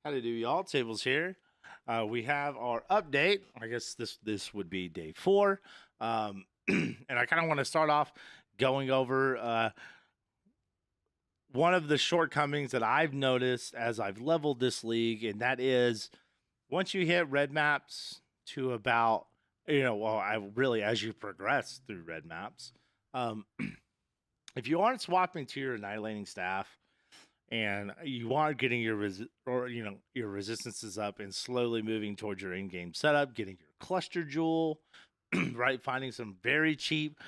How to do y'all? Tables here. We have our update. I guess this would be day 4, and I kind of want to start off going over one of the shortcomings that I've noticed as I've leveled this league, and that is once you hit red maps to about I really as you progress through red maps, um, if you aren't swapping to your annihilating staff and you are getting your your resistances up and slowly moving towards your in-game setup, getting your cluster jewel, right? Finding some very cheap,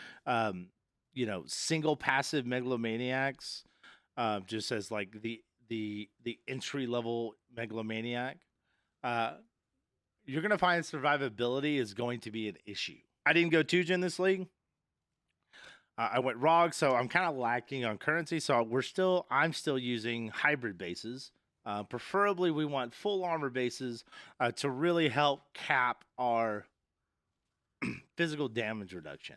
single passive megalomaniacs, just as like the entry level megalomaniac. Uh, you're gonna find survivability is going to be an issue. I didn't go 2 gen this league. I went ROG, so I'm kind of lacking on currency. So I'm still using hybrid bases. Preferably, we want full armor bases to really help cap our physical damage reduction.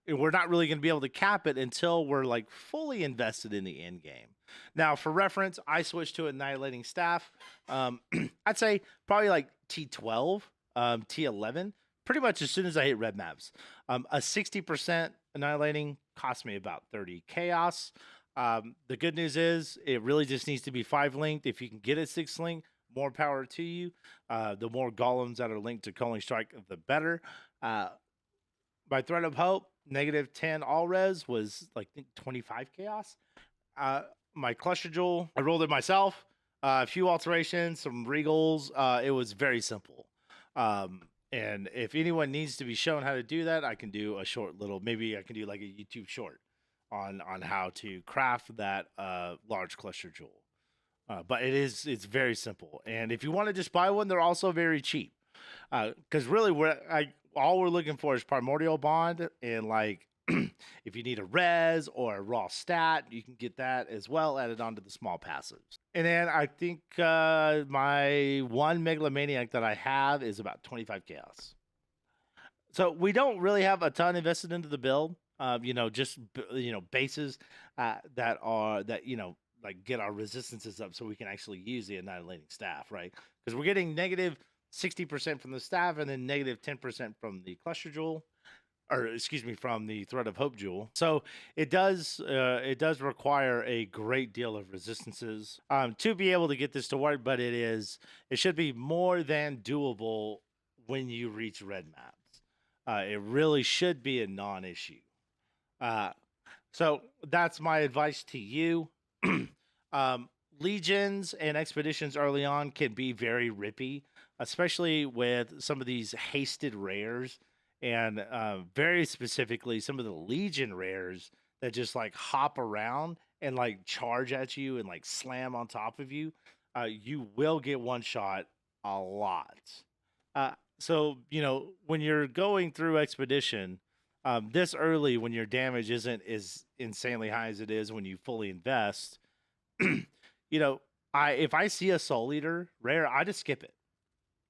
We're not really going to be able to cap it until we're like fully invested in the end game. Now, for reference, I switched to annihilating staff. I'd say probably like T12, T11, pretty much as soon as I hit red maps. A 60% annihilating cost me about 30 chaos. The good news is it really just needs to be 5 linked. If you can get a 6 link, more power to you. The more golems that are linked to Culling Strike, the better. By Thread of Hope, -10 all res was like 25 chaos. My Cluster Jewel, I rolled it myself. A few alterations, some regals. It was very simple. And if anyone needs to be shown how to do that, I can do a short little, maybe I can do like a YouTube short on how to craft that large Cluster Jewel. But it's very simple. And if you want to just buy one, they're also very cheap. Because really, all we're looking for is Primordial Bond, and like if you need a res or a raw stat, you can get that as well added onto the small passives. And then I think my one megalomaniac that I have is about 25 chaos. So we don't really have a ton invested into the build. Just bases that like get our resistances up so we can actually use the annihilating staff, right? Because we're getting negative 60% from the staff and then negative 10% from the cluster jewel, or excuse me, from the Thread of Hope jewel. So it does require a great deal of resistances to be able to get this to work, but it should be more than doable when you reach red maps. It really should be a non-issue. So that's my advice to you. Legions and expeditions early on can be very rippy, especially with some of these hasted rares, and very specifically some of the Legion rares that just like hop around and like charge at you and like slam on top of you. You will get one shot a lot. So when you're going through expedition, this early when your damage isn't as insanely high as it is when you fully invest, if I see a Soul Eater rare, I just skip it.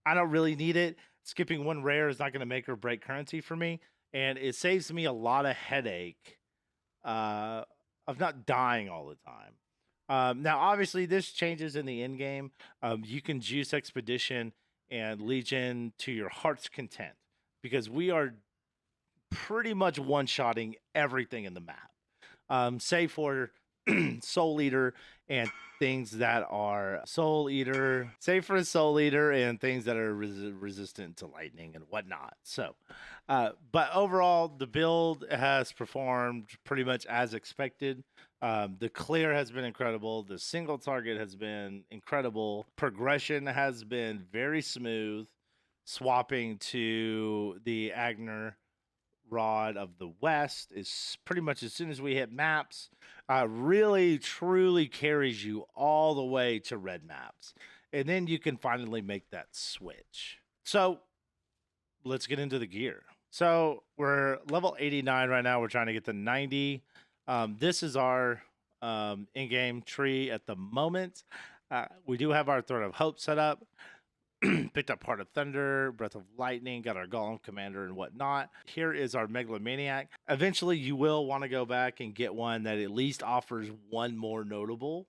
I don't really need it. Skipping one rare is not going to make or break currency for me, and it saves me a lot of headache of not dying all the time. Now, obviously, this changes in the end game. You can juice Expedition and Legion to your heart's content because we are pretty much one-shotting everything in the map, save for Soul Eater and things that are Soul Eater, save for a Soul Eater and things that are resistant to lightning and whatnot. So, but overall, the build has performed pretty much as expected. The clear has been incredible. The single target has been incredible. Progression has been very smooth. Swapping to the Agner Rod of the West is pretty much as soon as we hit maps, really truly carries you all the way to red maps. And then you can finally make that switch. So let's get into the gear. So we're level 89 right now. We're trying to get to 90. This is our in-game tree at the moment. We do have our Thread of Hope set up. Picked up Heart of Thunder, Breath of Lightning, got our Golem Commander and whatnot. Here is our Megalomaniac. Eventually, you will want to go back and get one that at least offers one more notable.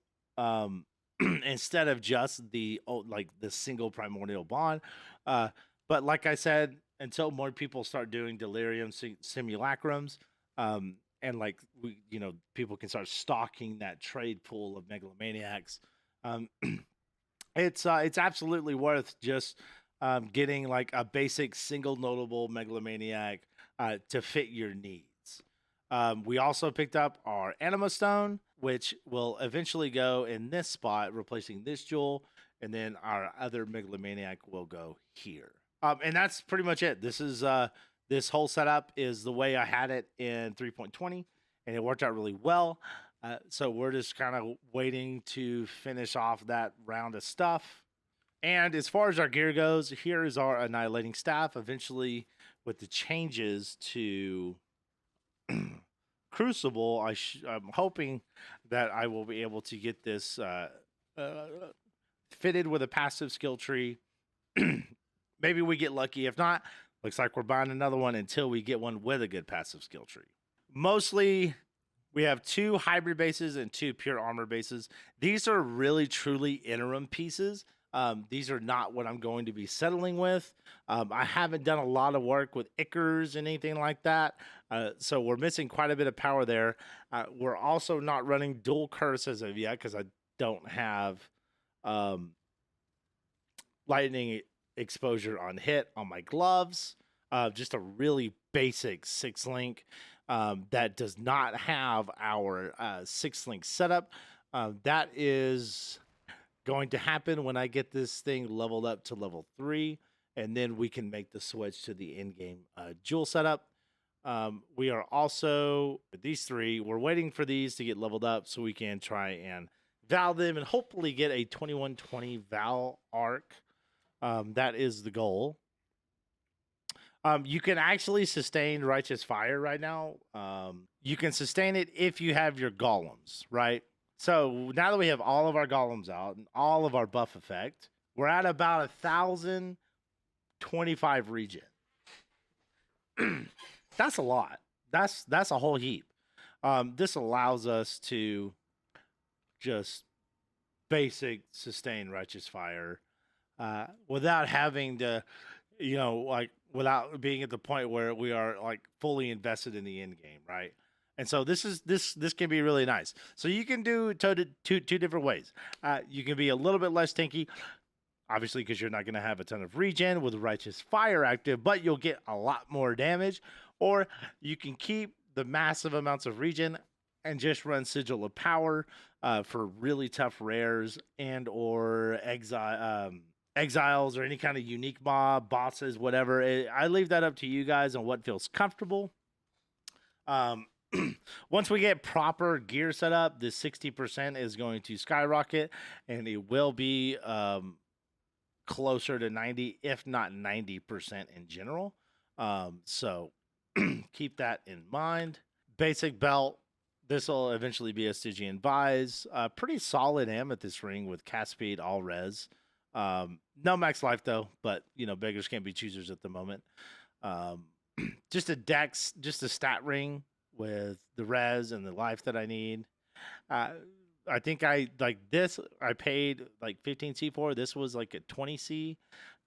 instead of just the like the single primordial bond. Uh, but like I said, until more people start doing delirium simulacrums, and like people can start stocking that trade pool of megalomaniacs. Um, it's absolutely worth just getting like a basic single notable megalomaniac to fit your needs. We also picked up our Anima Stone, which will eventually go in this spot, replacing this jewel, and then our other megalomaniac will go here. And that's pretty much it. This whole setup is the way I had it in 3.20, and it worked out really well. So we're just kind of waiting to finish off that round of stuff. And as far as our gear goes, here is our Annihilating Staff. Eventually, with the changes to Crucible, I'm hoping that I will be able to get this fitted with a passive skill tree. Maybe we get lucky. If not, looks like we're buying another one until we get one with a good passive skill tree. Mostly, we have 2 hybrid bases and 2 pure armor bases. These are really, truly interim pieces. These are not what I'm going to be settling with. I haven't done a lot of work with Ickers and anything like that. So we're missing quite a bit of power there. We're also not running dual curse as of yet because I don't have lightning exposure on hit on my gloves. Just a really basic 6-link that does not have our 6-link setup. That is going to happen when I get this thing leveled up to level 3, and then we can make the switch to the in-game jewel setup. We are also, these 3, we're waiting for these to get leveled up so we can try and Val them and hopefully get a 2120 Val arc. That is the goal. You can actually sustain Righteous Fire right now. You can sustain it if you have your golems, right? So now that we have all of our golems out and all of our buff effect, we're at about 1,025 regen. That's a lot. That's a whole heap. This allows us to just basic sustain Righteous Fire without having to, like without being at the point where we are like fully invested in the end game, right? And so this can be really nice. So you can do two different ways. You can be a little bit less tanky, obviously, because you're not going to have a ton of regen with Righteous Fire active, but you'll get a lot more damage. Or you can keep the massive amounts of regen and just run Sigil of Power for really tough rares and or exiles or any kind of unique mob, bosses, whatever. I leave that up to you guys on what feels comfortable. Once we get proper gear set up, the 60% is going to skyrocket, and it will be closer to 90, if not 90% in general. So keep that in mind. Basic belt. This will eventually be a Stygian Vise. Pretty solid Amethyst ring with cast speed, all res. No max life though, but beggars can't be choosers at the moment. Just a dex, just a stat ring with the res and the life that I need. I think I like this. I paid like 15C for. This was like a 20C.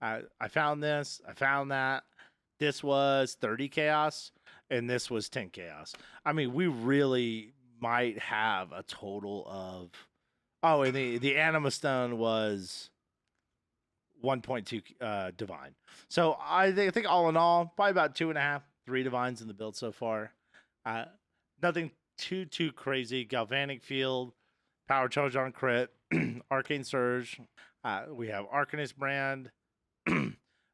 I found this. I found that. This was 30 chaos, and this was 10 chaos. I mean, we really might have a total of. Oh, and the Anima Stone was 1.2 divine. So I think all in all, probably about 2.5, 3 divines in the build so far. Nothing too crazy. Galvanic Field, Power Charge on crit, Arcane Surge. We have Arcanist Brand,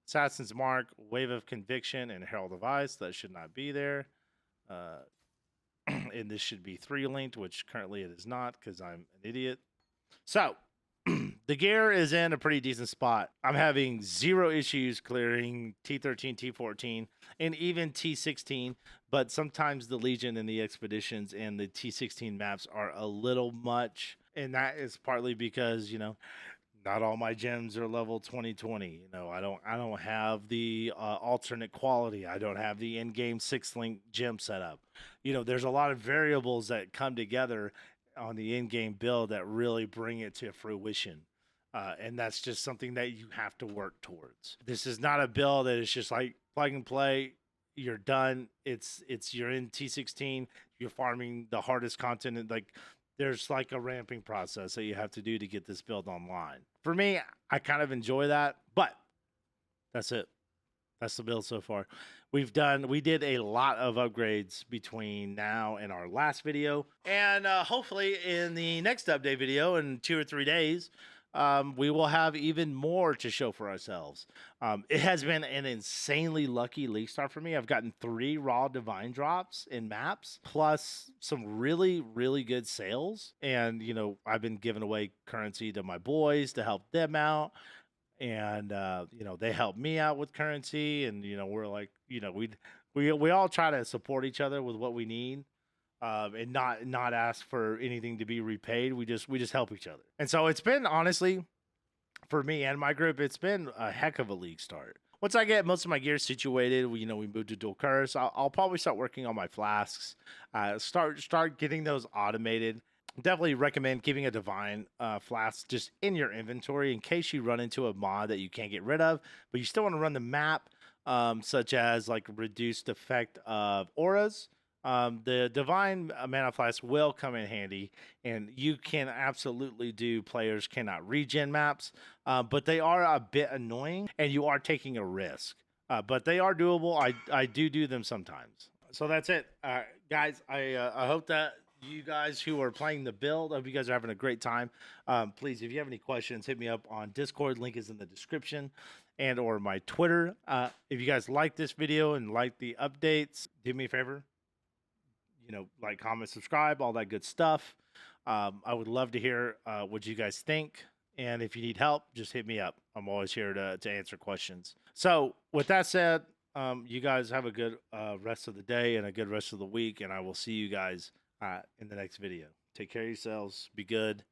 Assassin's Mark, Wave of Conviction, and Herald of Ice. That should not be there. And this should be 3-linked, which currently it is not because I'm an idiot. So the gear is in a pretty decent spot. I'm having 0 issues clearing T13, T14, and even T16, but sometimes the Legion and the Expeditions and the T16 maps are a little much, and that is partly because, not all my gems are level 2020. I don't have the alternate quality. I don't have the in-game 6-link gem setup. There's a lot of variables that come together on the in-game build that really bring it to fruition. And that's just something that you have to work towards. This is not a build that is just like plug and play. You're done. It's you're in T16. You're farming the hardest content, and like there's like a ramping process that you have to do to get this build online. For me, I kind of enjoy that, but that's it. That's the build so far. We did a lot of upgrades between now and our last video, and hopefully in the next update video in 2 or 3 days, we will have even more to show for ourselves. It has been an insanely lucky league start for me. I've gotten 3 raw divine drops in maps, plus some really, really good sales. And, you know, I've been giving away currency to my boys to help them out. And, you know, they help me out with currency. And, you know, we're like, you know, we all try to support each other with what we need. And not ask for anything to be repaid. We just help each other. And so it's been, honestly, for me and my group, it's been a heck of a league start. Once I get most of my gear situated, we moved to dual curse. I'll probably start working on my flasks. Start getting those automated. Definitely recommend keeping a divine flask just in your inventory in case you run into a mod that you can't get rid of, but you still want to run the map, such as like reduced effect of auras. The divine mana flask will come in handy, and you can absolutely do players cannot regen maps, but they are a bit annoying, and you are taking a risk. But they are doable. I do them sometimes. So that's it, guys. I hope that you guys who are playing the build, I hope you guys are having a great time. Please, if you have any questions, hit me up on Discord. Link is in the description, and or my Twitter. If you guys like this video and like the updates, do me a favor. Like, comment, subscribe, all that good stuff. I would love to hear what you guys think. And if you need help, just hit me up. I'm always here to answer questions. So with that said, you guys have a good rest of the day and a good rest of the week. And I will see you guys in the next video. Take care of yourselves. Be good.